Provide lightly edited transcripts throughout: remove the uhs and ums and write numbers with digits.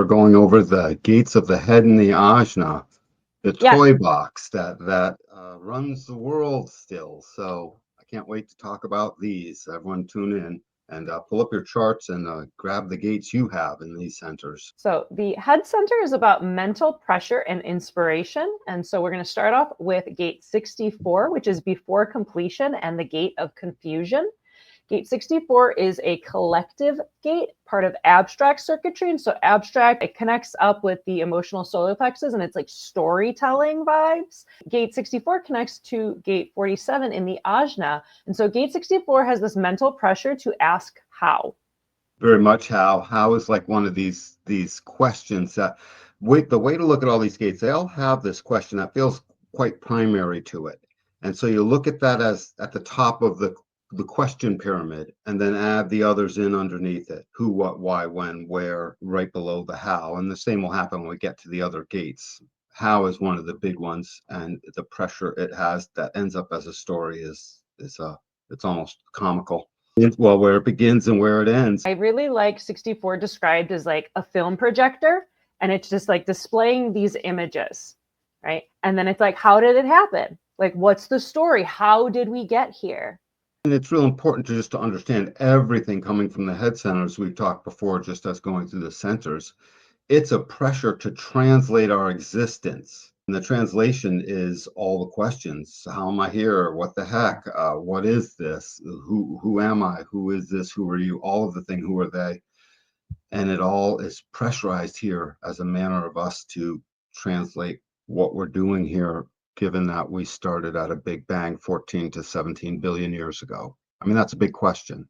we're going over the gates of the head and the Ajna, the Yeah. toy box that runs the world still. So I can't wait to talk about these. Everyone tune in and pull up your charts and grab the gates you have in these centers. So the head center is about mental pressure and inspiration. And so we're going to start off with gate 64, which is before completion and the gate of confusion. Gate 64 is a collective gate, part of abstract circuitry. And so abstract, it connects up with the emotional solar plexus and it's like storytelling vibes. Gate 64 connects to gate 47 in the Ajna. And so gate 64 has this mental pressure to ask how. Very much how is like one of these questions that the way to look at all these gates, they all have this question that feels quite primary to it. And so you look at that as at the top of the question pyramid and then add the others in underneath it: who, what, why, when, where, right below the how. And the same will happen when we get to the other gates. How is one of the big ones, and the pressure it has that ends up as a story is it's almost comical. Well, where it begins and where it ends. I really like 64 described as like a film projector, and it's just like displaying these images, right? And then it's like, how did it happen? Like, what's the story? How did we get here? And it's real important to understand everything coming from the head centers we've talked before, just as going through the centers. It's a pressure to translate our existence. And the translation is all the questions. How am I here? What the heck? What is this? Who am I? Who is this? Who are you? All of the thing, who are they? And it all is pressurized here as a manner of us to translate what we're doing here, given that we started at a big bang 14 to 17 billion years ago. I mean, that's a big question.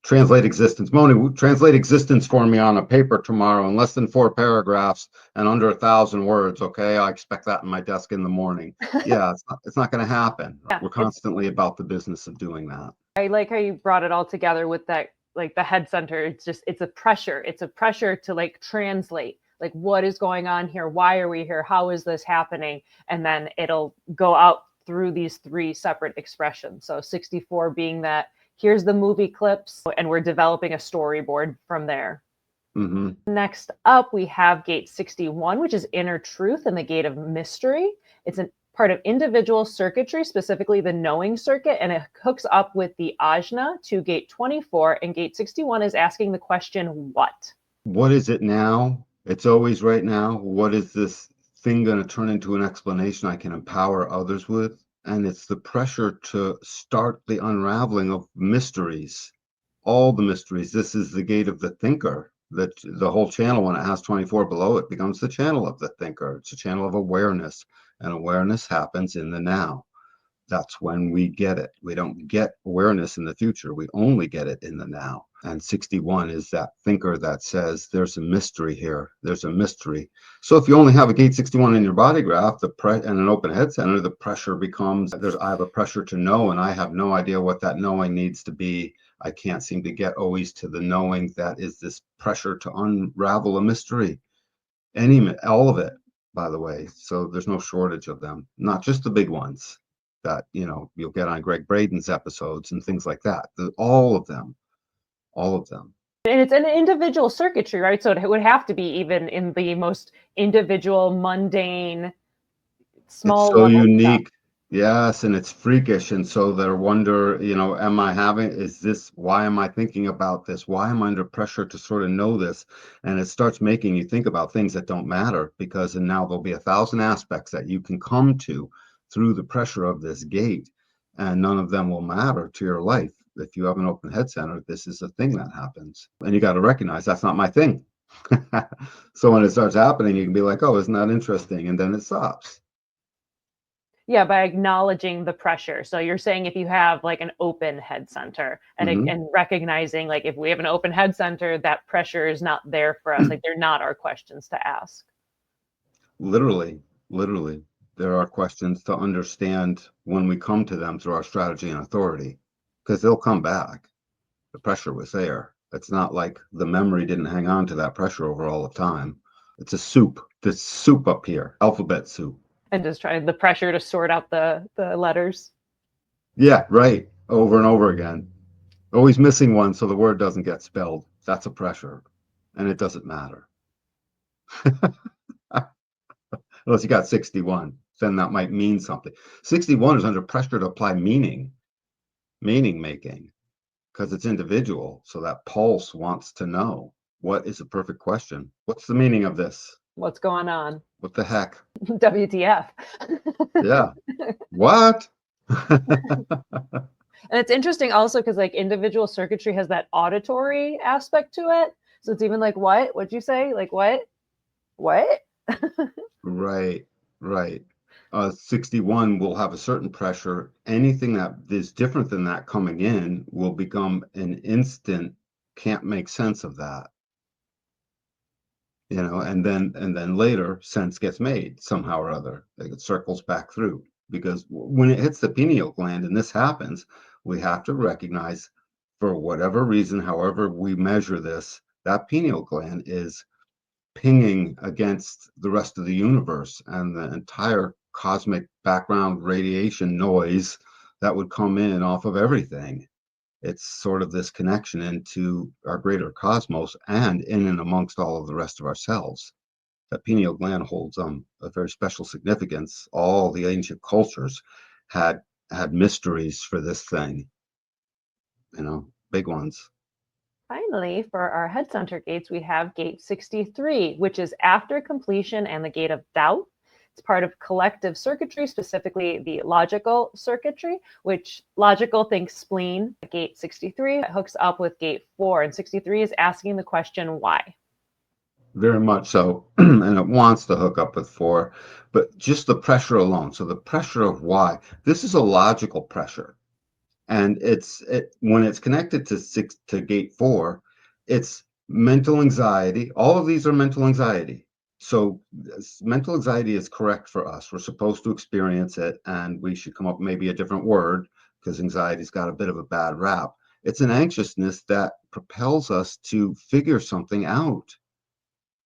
Translate existence. Moni, translate existence for me on a paper tomorrow in less than 4 paragraphs and under 1,000 words. Okay, I expect that in my desk in the morning. Yeah, it's not going to happen. Yeah, we're constantly about the business of doing that. I like how you brought it all together with that, like the head center. It's a pressure. It's a pressure to like translate, like what is going on here? Why are we here? How is this happening? And then it'll go out through these 3 separate expressions. So 64 being that here's the movie clips, and we're developing a storyboard from there. Mm-hmm. Next up, we have gate 61, which is inner truth and the gate of mystery. It's a part of individual circuitry, specifically the knowing circuit, and it hooks up with the Ajna to gate 24, and gate 61 is asking the question, what? What is it now? It's always right now. What is this thing going to turn into an explanation I can empower others with? And it's the pressure to start the unraveling of mysteries, all the mysteries. This is the gate of the thinker. That the whole channel, when it has 24 below it, becomes the channel of the thinker. It's a channel of awareness, and awareness happens in the now. That's when we get it. We don't get awareness in the future. We only get it in the now. And 61 is that thinker that says there's a mystery here. There's a mystery. So if you only have a gate 61 in your body graph, and an open head center, the pressure becomes I have a pressure to know, and I have no idea what that knowing needs to be. I can't seem to get always to the knowing that is this pressure to unravel a mystery. All of it, by the way. So there's no shortage of them, not just the big ones that you'll get on Greg Braden's episodes and things like that. All of them. And it's an individual circuitry, right? So it would have to be even in the most individual, mundane, small. It's so unique. Stuff. Yes, and it's freakish. And so they wonder, why am I thinking about this? Why am I under pressure to sort of know this? And it starts making you think about things that don't matter, because now there'll be 1,000 aspects that you can come to through the pressure of this gate, and none of them will matter to your life. If you have an open head center, this is a thing that happens, and you got to recognize that's not my thing. So when it starts happening, you can be like, oh, isn't that interesting? And then it stops. Yeah, by acknowledging the pressure. So you're saying if you have like an open head center and, and recognizing, like, if we have an open head center, that pressure is not there for us. Like, they're not our questions to ask. Literally, there are questions to understand when we come to them through our strategy and authority, because they'll come back. The pressure was there. It's not like the memory didn't hang on to that pressure over all of time. It's a soup. This soup up here, alphabet soup. And just trying the pressure to sort out the letters. Yeah, right. Over and over again. Always missing one so the word doesn't get spelled. That's a pressure. And it doesn't matter. Unless you got 61, then that might mean something. 61 is under pressure to apply meaning making, because it's individual. So that pulse wants to know, what is a perfect question? What's the meaning of this? What's going on? What the heck? WTF? Yeah. What? And it's interesting also because like individual circuitry has that auditory aspect to it. So it's even like, what? What'd you say? Like, what? What? Right, right. 61 will have a certain pressure. Anything that is different than that coming in will become an instant, can't make sense of that, and then later sense gets made somehow or other. Like it circles back through. Because when it hits the pineal gland and this happens, we have to recognize, for whatever reason, however we measure this, that pineal gland is pinging against the rest of the universe and the entire cosmic background radiation noise that would come in off of everything. It's sort of this connection into our greater cosmos and in and amongst all of the rest of ourselves. That pineal gland holds a very special significance. All the ancient cultures had had mysteries for this thing, big ones. Finally, for our head center gates, we have gate 63, which is after completion and the gate of doubt. It's part of collective circuitry, specifically the logical circuitry, which logical thinks spleen. Gate 63 hooks up with gate 4, and 63 is asking the question, why? Very much so. And it wants to hook up with 4, but just the pressure alone. So the pressure of why. This is a logical pressure. And when it's connected to gate 4, it's mental anxiety. All of these are mental anxiety. So mental anxiety is correct for us. We're supposed to experience it, and we should come up with maybe a different word, because anxiety's got a bit of a bad rap. It's an anxiousness that propels us to figure something out,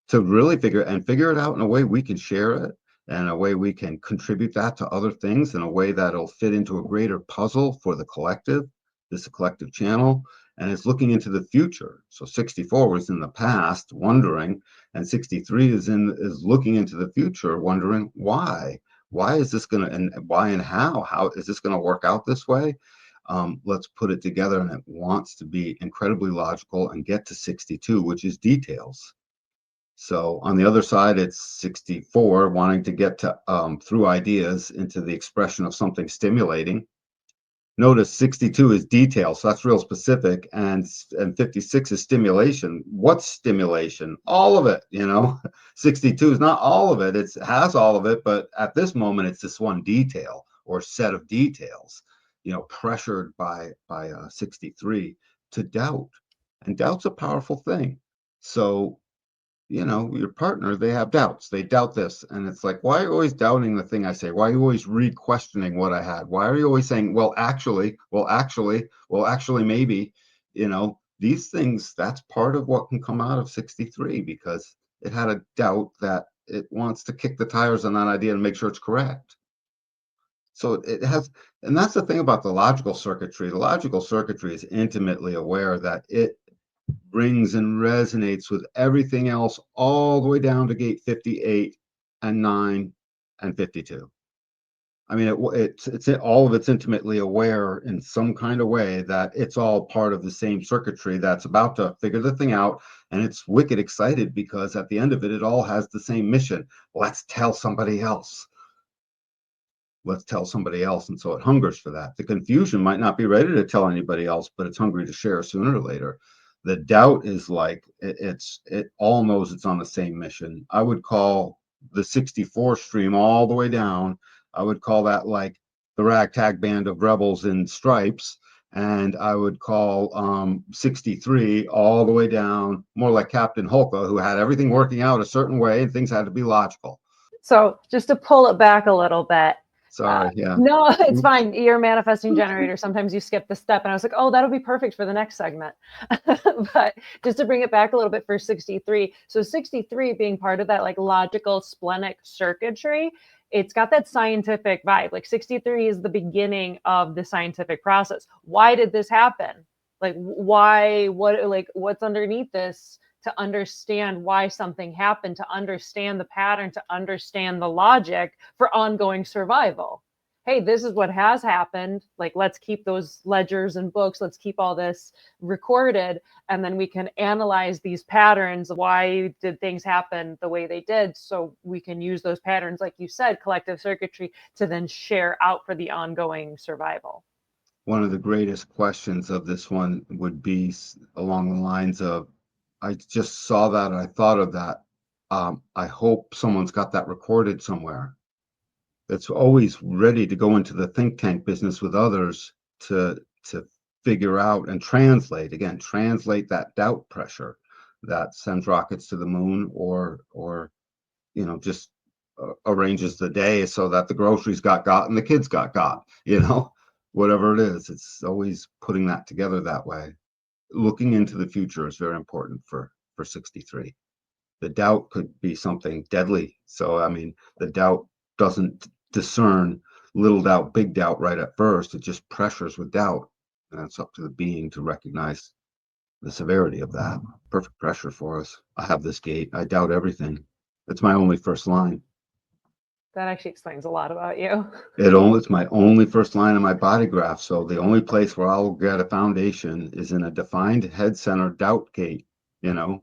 to really figure it out in a way we can share it, and a way we can contribute that to other things, in a way that'll fit into a greater puzzle for the collective. This is a collective channel, and it's looking into the future. So 64 was in the past, wondering, and 63 is looking into the future, wondering why. Why is this gonna, and why and how is this gonna work out this way? Let's put it together, and it wants to be incredibly logical and get to 62, which is details. So on the other side, it's 64, wanting to get to through ideas into the expression of something stimulating. Notice 62 is detail, so that's real specific, and 56 is stimulation. What's stimulation? All of it, 62 is not all of it. It has all of it, but at this moment, it's this one detail or set of details, pressured by 63 to doubt, and doubt's a powerful thing. So your partner, they have doubts. They doubt this. And it's like, why are you always doubting the thing I say? Why are you always re-questioning what I had? Why are you always saying, well, actually, maybe, these things, that's part of what can come out of 63, because it had a doubt that it wants to kick the tires on that idea and make sure it's correct. So it has, and that's the thing about the logical circuitry. The logical circuitry is intimately aware that it rings and resonates with everything else all the way down to gate 58 and 9 and 52. I mean, it's all of it's intimately aware in some kind of way that it's all part of the same circuitry that's about to figure the thing out. And it's wicked excited because at the end of it, it all has the same mission. Let's tell somebody else. Let's tell somebody else. And so it hungers for that. The confusion might not be ready to tell anybody else, but it's hungry to share sooner or later. The doubt is like it all knows it's on the same mission. I would call the 64 stream all the way down, I would call that like the ragtag band of rebels in stripes. And I would call 63 all the way down more like Captain Holka, who had everything working out a certain way and things had to be logical. So just to pull it back a little bit. Sorry, yeah. No, it's fine. You're a manifesting generator. Sometimes you skip the step. And I was like, oh, that'll be perfect for the next segment. But just to bring it back a little bit for 63. So 63 being part of that like logical splenic circuitry, it's got that scientific vibe. Like 63 is the beginning of the scientific process. Why did this happen? Like why, what's underneath this to understand why something happened, to understand the pattern, to understand the logic for ongoing survival. Hey, this is what has happened. Like, let's keep those ledgers and books. Let's keep all this recorded. And then we can analyze these patterns. Why did things happen the way they did? So we can use those patterns, like you said, collective circuitry, to then share out for the ongoing survival. One of the greatest questions of this one would be along the lines of, I just saw that, and I thought of that. I hope someone's got that recorded somewhere. That's always ready to go into the think tank business with others to figure out and translate that doubt pressure that sends rockets to the moon, or just arranges the day so that the groceries got and the kids got, whatever it is. It's always putting that together that way. Looking into the future is very important for 63. The doubt could be something deadly. So, I mean, the doubt doesn't discern little doubt, big doubt right at first. It just pressures with doubt. And it's up to the being to recognize the severity of that. Perfect pressure for us. I have this gate. I doubt everything. It's my only first line. That actually explains a lot about you. It's my only first line in my body graph. So the only place where I'll get a foundation is in a defined head center doubt gate. So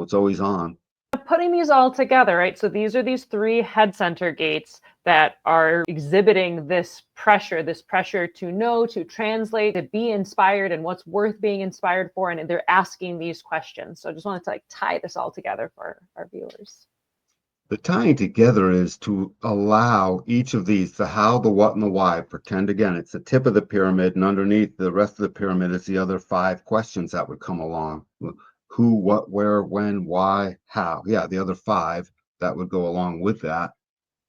it's always on. Putting these all together, right? So these are these three head center gates that are exhibiting this pressure to know, to translate, to be inspired, and what's worth being inspired for. And they're asking these questions. So I just wanted to tie this all together for our viewers. The tying together is to allow each of these, the how, the what, and the why. Pretend again, it's the tip of the pyramid, and underneath the rest of the pyramid is the other 5 questions that would come along. Who, what, where, when, why, how. Yeah, the other 5 that would go along with that.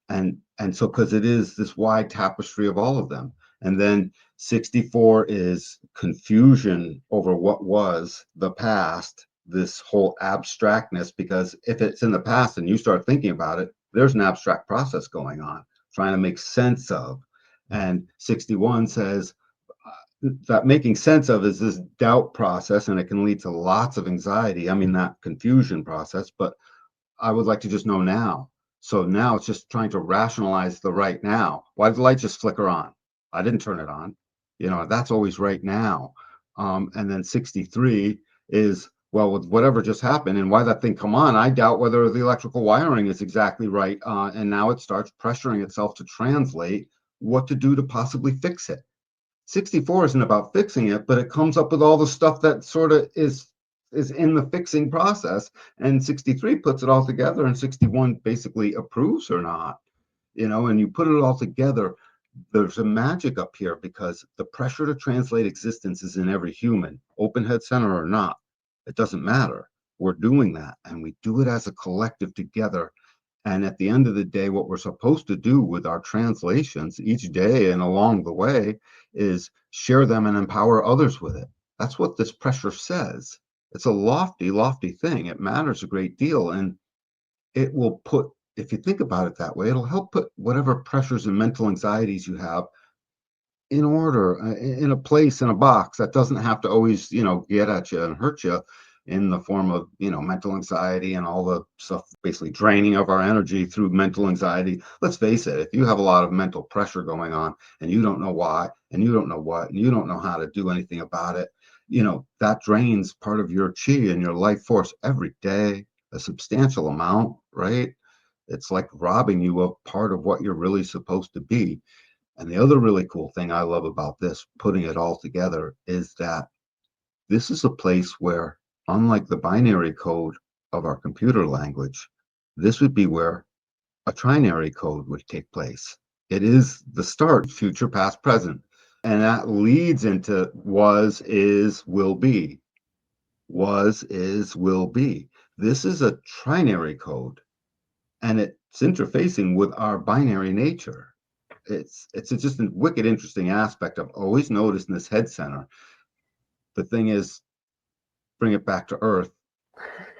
And so, because it is this wide tapestry of all of them. And then 64 is confusion over what was the past, this whole abstractness, because if it's in the past and you start thinking about it, there's an abstract process going on, trying to make sense of. And 61 says that making sense of is this doubt process, and it can lead to lots of anxiety. I mean, that confusion process, but I would like to just know now. So now it's just trying to rationalize the right now. Why did the light just flicker on? I didn't turn it on. That's always right now. And then 63 is, well, with whatever just happened and why that thing come on, I doubt whether the electrical wiring is exactly right. And now it starts pressuring itself to translate what to do to possibly fix it. 64 isn't about fixing it, but it comes up with all the stuff that sort of is in the fixing process, and 63 puts it all together, and 61 basically approves or not, and you put it all together. There's a magic up here because the pressure to translate existence is in every human, open head center or not. It doesn't matter. We're doing that, and we do it as a collective together. And at the end of the day, what we're supposed to do with our translations each day and along the way is share them and empower others with it. That's what this pressure says. It's a lofty, lofty thing. It matters a great deal. And it will put, if you think about it that way, it'll help put whatever pressures and mental anxieties you have in order, in a place, in a box that doesn't have to always, get at you and hurt you in the form of, mental anxiety and all the stuff, basically draining of our energy through mental anxiety. Let's face it, if you have a lot of mental pressure going on and you don't know why, and you don't know what, and you don't know how to do anything about it, that drains part of your chi and your life force every day, a substantial amount, right? It's like robbing you of part of what you're really supposed to be. And the other really cool thing I love about this, putting it all together, is that this is a place where, unlike the binary code of our computer language, this would be where a trinary code would take place. It is the start, future, past, present. And that leads into was, is, will be. Was, is, will be. This is a trinary code, and it's interfacing with our binary nature. It's just a wicked interesting aspect I've always noticed in this head center. The thing is, bring it back to earth.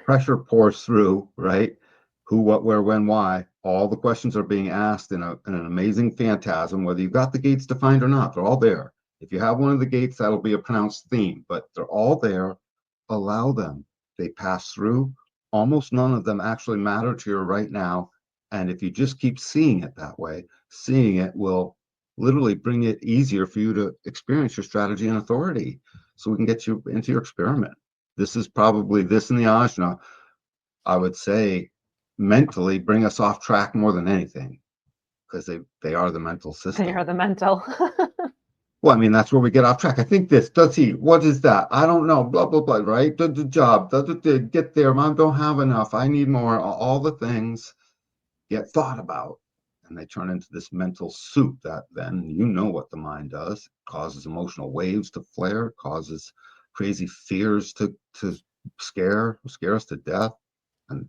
Pressure pours through, right? Who, what, where, when, why. All the questions are being asked in an amazing phantasm, whether you've got the gates defined or not. They're all there. If you have one of the gates, that'll be a pronounced theme, but they're all there. Allow them. they pass through. Almost none of them actually matter to your right now. And if you just keep seeing it that way, seeing it will literally bring it easier for you to experience your strategy and authority. So we can get you into your experiment. This is probably this in the Ajna, I would say, mentally bring us off track more than anything, because they are the mental They system. are the mental. Well, I mean, that's where we get off track. I think this, does he, what is that? I don't know, blah, blah, blah, right? The job, get there, mom, don't have enough. I need more. All the things get thought about. And they turn into this mental soup that then you know what the mind does. It causes emotional waves to flare, causes crazy fears to scare us to death. And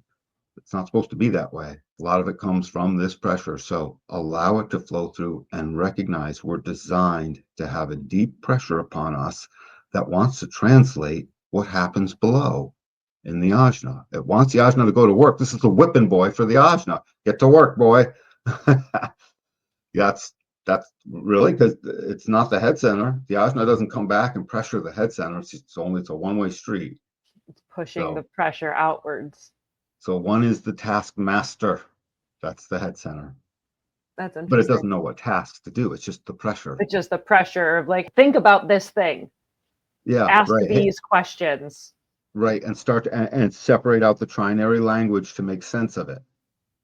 it's not supposed to be that way. A lot of it comes from this pressure. So allow it to flow through and recognize we're designed to have a deep pressure upon us that wants to translate what happens below in the Ajna. It wants the Ajna to go to work. This is the whipping boy for the Ajna. Get to work, boy. that's really, because it's not the head center. The Ajna doesn't come back and pressure the head center. It's a one-way street. It's pushing the pressure outwards. So one is the taskmaster. That's the head center. That's interesting. But it doesn't know what tasks to do. It's just the pressure. It's just the pressure of like, think about this thing. Yeah, Ask right. these questions. Right, and start to, and separate out the trinary language to make sense of it,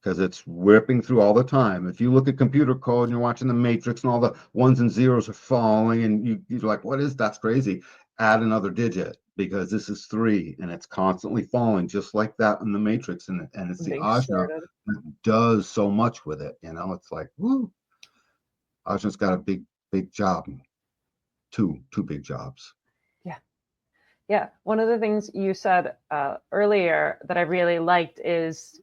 because it's whipping through all the time. If you look at computer code and you're watching the matrix and all the ones and zeros are falling and you're like, what is that's crazy? Add another digit, because this is 3 and it's constantly falling just like that in the matrix. And it's the Ajna that does so much with it. It's like, whoo, Ajna's got a big job. Two big jobs. Yeah. One of the things you said earlier that I really liked is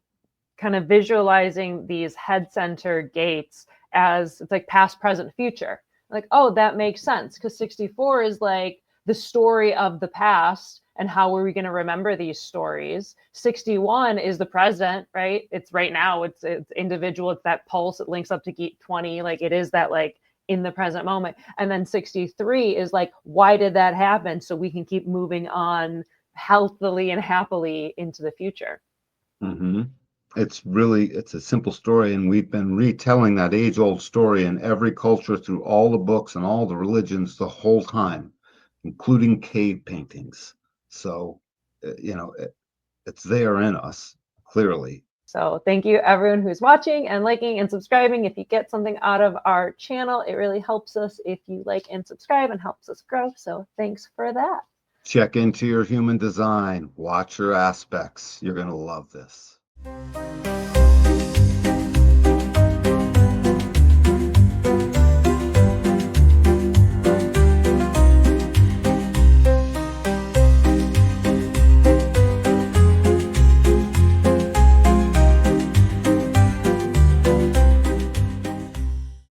kind of visualizing these head center gates as it's like past, present, future. Like, oh, that makes sense, because 64 is like the story of the past and how are we going to remember these stories. 61 is the present, right? It's right now. It's individual. It's that pulse. It links up to gate 20. Like it is that like in the present moment. And then 63 is like, why did that happen? So we can keep moving on healthily and happily into the future. Mm-hmm. It's a simple story, and we've been retelling that age-old story in every culture through all the books and all the religions the whole time, including cave paintings. So, it's there in us, clearly. So thank you everyone who's watching and liking and subscribing. If you get something out of our channel, it really helps us if you like and subscribe and helps us grow. So thanks for that. Check into your human design. Watch your aspects. You're going to love this.